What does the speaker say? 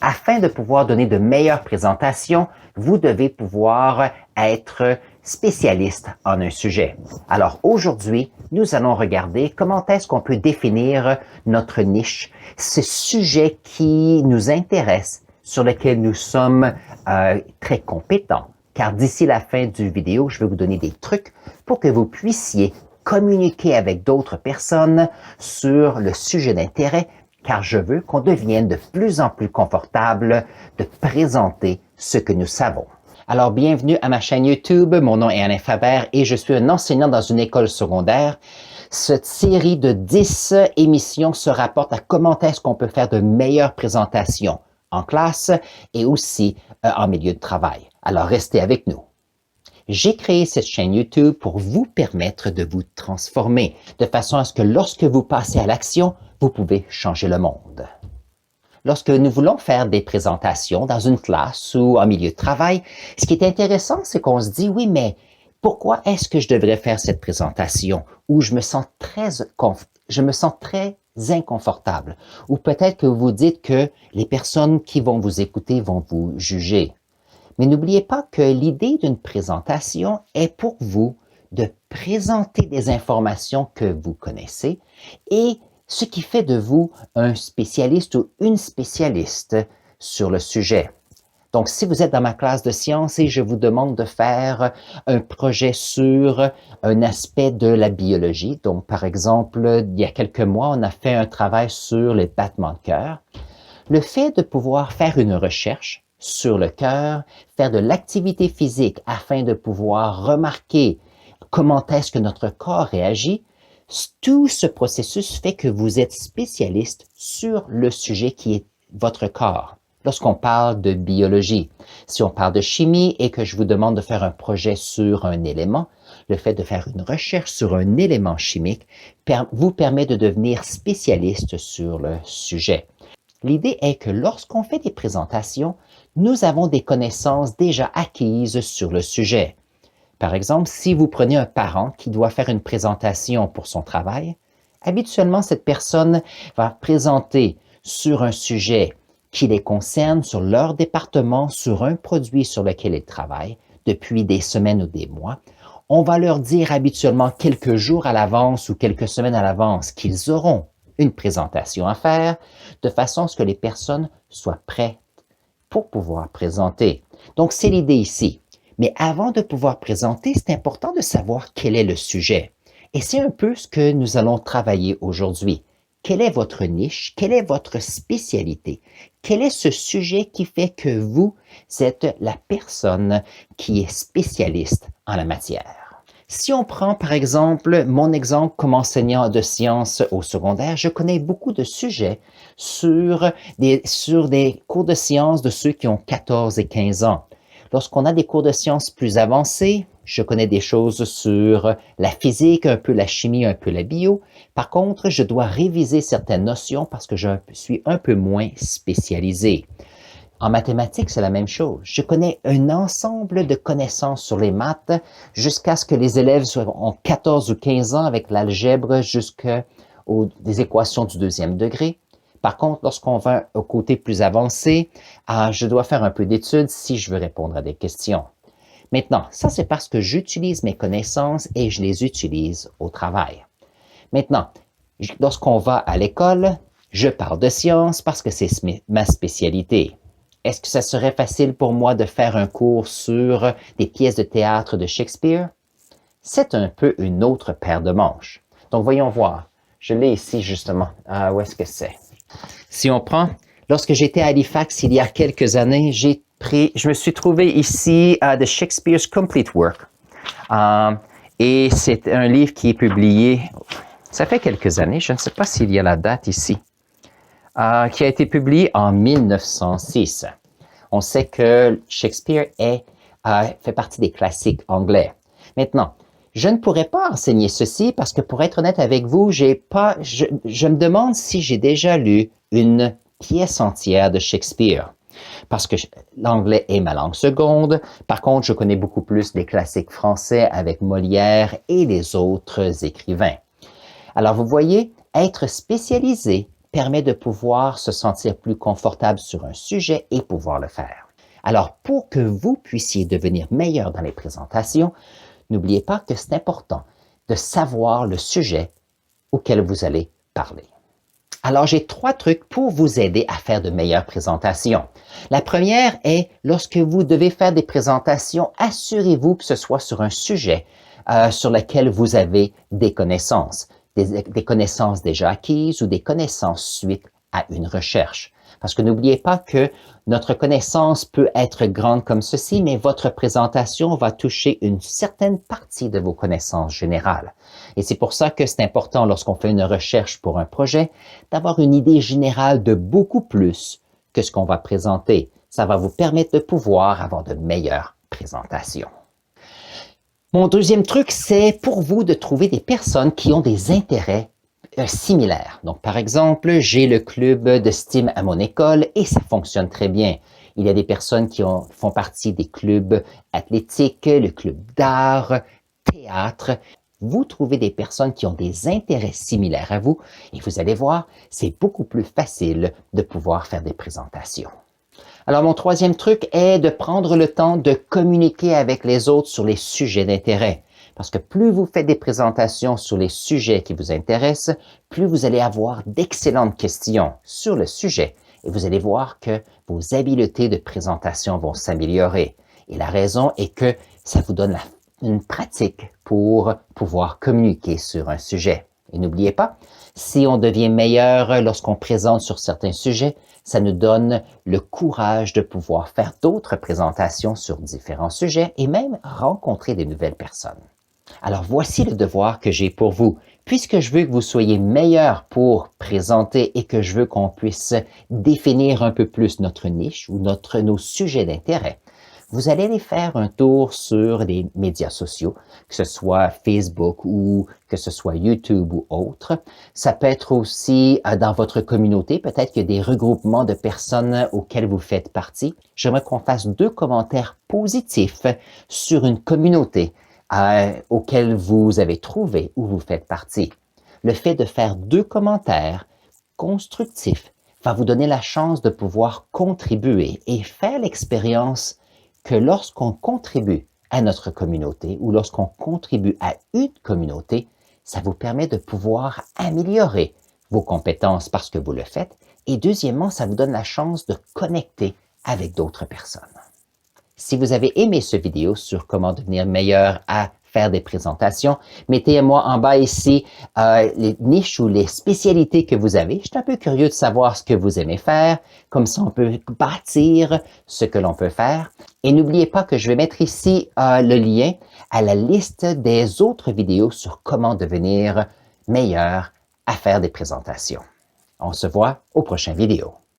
Afin de pouvoir donner de meilleures présentations, vous devez pouvoir être spécialiste en un sujet. Alors aujourd'hui, nous allons regarder comment est-ce qu'on peut définir notre niche, ce sujet qui nous intéresse, sur lequel nous sommes très compétents. Car d'ici la fin du vidéo, je vais vous donner des trucs pour que vous puissiez communiquer avec d'autres personnes sur le sujet d'intérêt, car je veux qu'on devienne de plus en plus confortable de présenter ce que nous savons. Alors, bienvenue à ma chaîne YouTube. Mon nom est Alain Faber et je suis un enseignant dans une école secondaire. Cette série de 10 émissions se rapporte à comment est-ce qu'on peut faire de meilleures présentations en classe et aussi en milieu de travail. Alors, restez avec nous. J'ai créé cette chaîne YouTube pour vous permettre de vous transformer, de façon à ce que lorsque vous passez à l'action, vous pouvez changer le monde. Lorsque nous voulons faire des présentations dans une classe ou en milieu de travail, ce qui est intéressant, c'est qu'on se dit, oui, mais pourquoi est-ce que je devrais faire cette présentation où je me sens très inconfortable? Ou peut-être que vous dites que les personnes qui vont vous écouter vont vous juger. Mais n'oubliez pas que l'idée d'une présentation est pour vous de présenter des informations que vous connaissez et ce qui fait de vous un spécialiste ou une spécialiste sur le sujet. Donc, si vous êtes dans ma classe de sciences et je vous demande de faire un projet sur un aspect de la biologie, donc par exemple, il y a quelques mois, on a fait un travail sur les battements de cœur, le fait de pouvoir faire une recherche sur le cœur, faire de l'activité physique afin de pouvoir remarquer comment est-ce que notre corps réagit, tout ce processus fait que vous êtes spécialiste sur le sujet qui est votre corps. Lorsqu'on parle de biologie, si on parle de chimie et que je vous demande de faire un projet sur un élément, le fait de faire une recherche sur un élément chimique vous permet de devenir spécialiste sur le sujet. L'idée est que lorsqu'on fait des présentations, nous avons des connaissances déjà acquises sur le sujet. Par exemple, si vous prenez un parent qui doit faire une présentation pour son travail, habituellement, cette personne va présenter sur un sujet qui les concerne, sur leur département, sur un produit sur lequel ils travaillent depuis des semaines ou des mois. On va leur dire habituellement quelques jours à l'avance ou quelques semaines à l'avance qu'ils auront une présentation à faire, de façon à ce que les personnes soient prêtes pour pouvoir présenter. Donc, c'est l'idée ici. Mais avant de pouvoir présenter, c'est important de savoir quel est le sujet. Et c'est un peu ce que nous allons travailler aujourd'hui. Quelle est votre niche? Quelle est votre spécialité? Quel est ce sujet qui fait que vous êtes la personne qui est spécialiste en la matière? Si on prend par exemple mon exemple comme enseignant de sciences au secondaire, je connais beaucoup de sujets sur des cours de sciences de ceux qui ont 14 et 15 ans. Lorsqu'on a des cours de sciences plus avancés, je connais des choses sur la physique, un peu la chimie, un peu la bio. Par contre, je dois réviser certaines notions parce que je suis un peu moins spécialisé. En mathématiques, c'est la même chose. Je connais un ensemble de connaissances sur les maths jusqu'à ce que les élèves ont 14 ou 15 ans avec l'algèbre jusqu'aux des équations du deuxième degré. Par contre, lorsqu'on va au côté plus avancé, je dois faire un peu d'études si je veux répondre à des questions. Maintenant, ça c'est parce que j'utilise mes connaissances et je les utilise au travail. Maintenant, lorsqu'on va à l'école, je parle de sciences parce que c'est ma spécialité. Est-ce que ça serait facile pour moi de faire un cours sur des pièces de théâtre de Shakespeare? C'est un peu une autre paire de manches. Donc, voyons voir. Je l'ai ici, justement. Où est-ce que c'est? Si on prend, lorsque j'étais à Halifax il y a quelques années, je me suis trouvé ici de Shakespeare's Complete Work. Et c'est un livre qui est publié, ça fait quelques années, je ne sais pas s'il y a la date ici, qui a été publié en 1906. On sait que Shakespeare fait partie des classiques anglais. Maintenant, je ne pourrais pas enseigner ceci parce que pour être honnête avec vous, je me demande si j'ai déjà lu une pièce entière de Shakespeare. Parce que l'anglais est ma langue seconde. Par contre, je connais beaucoup plus les classiques français avec Molière et les autres écrivains. Alors, vous voyez, être spécialisé permet de pouvoir se sentir plus confortable sur un sujet et pouvoir le faire. Alors, pour que vous puissiez devenir meilleur dans les présentations, n'oubliez pas que c'est important de savoir le sujet auquel vous allez parler. Alors, j'ai 3 trucs pour vous aider à faire de meilleures présentations. La première est, lorsque vous devez faire des présentations, assurez-vous que ce soit sur un sujet sur lequel vous avez des connaissances, des connaissances déjà acquises ou des connaissances suite à une recherche. Parce que n'oubliez pas que notre connaissance peut être grande comme ceci, mais votre présentation va toucher une certaine partie de vos connaissances générales. Et c'est pour ça que c'est important lorsqu'on fait une recherche pour un projet, d'avoir une idée générale de beaucoup plus que ce qu'on va présenter. Ça va vous permettre de pouvoir avoir de meilleures présentations. Mon deuxième truc, c'est pour vous de trouver des personnes qui ont des intérêts similaires. Donc, par exemple, j'ai le club de STEAM à mon école et ça fonctionne très bien. Il y a des personnes qui font partie des clubs athlétiques, le club d'art, théâtre. Vous trouvez des personnes qui ont des intérêts similaires à vous et vous allez voir, c'est beaucoup plus facile de pouvoir faire des présentations. Alors, mon troisième truc est de prendre le temps de communiquer avec les autres sur les sujets d'intérêt. Parce que plus vous faites des présentations sur les sujets qui vous intéressent, plus vous allez avoir d'excellentes questions sur le sujet et vous allez voir que vos habiletés de présentation vont s'améliorer. Et la raison est que ça vous donne une pratique pour pouvoir communiquer sur un sujet. Et n'oubliez pas, si on devient meilleur lorsqu'on présente sur certains sujets, ça nous donne le courage de pouvoir faire d'autres présentations sur différents sujets et même rencontrer de nouvelles personnes. Alors voici le devoir que j'ai pour vous. Puisque je veux que vous soyez meilleur pour présenter et que je veux qu'on puisse définir un peu plus notre niche ou nos sujets d'intérêt, vous allez aller faire un tour sur les médias sociaux, que ce soit Facebook ou que ce soit YouTube ou autre. Ça peut être aussi dans votre communauté, peut-être qu'il y a des regroupements de personnes auxquelles vous faites partie. J'aimerais qu'on fasse 2 commentaires positifs sur une communauté auquel vous avez trouvé ou vous faites partie. Le fait de faire 2 commentaires constructifs va vous donner la chance de pouvoir contribuer et faire l'expérience que lorsqu'on contribue à notre communauté ou lorsqu'on contribue à une communauté, ça vous permet de pouvoir améliorer vos compétences parce que vous le faites. Et deuxièmement, ça vous donne la chance de connecter avec d'autres personnes. Si vous avez aimé cette vidéo sur comment devenir meilleur à faire des présentations, mettez-moi en bas ici les niches ou les spécialités que vous avez. Je suis un peu curieux de savoir ce que vous aimez faire. Comme ça, on peut bâtir ce que l'on peut faire. Et n'oubliez pas que je vais mettre ici le lien à la liste des autres vidéos sur comment devenir meilleur à faire des présentations. On se voit aux prochaines vidéos.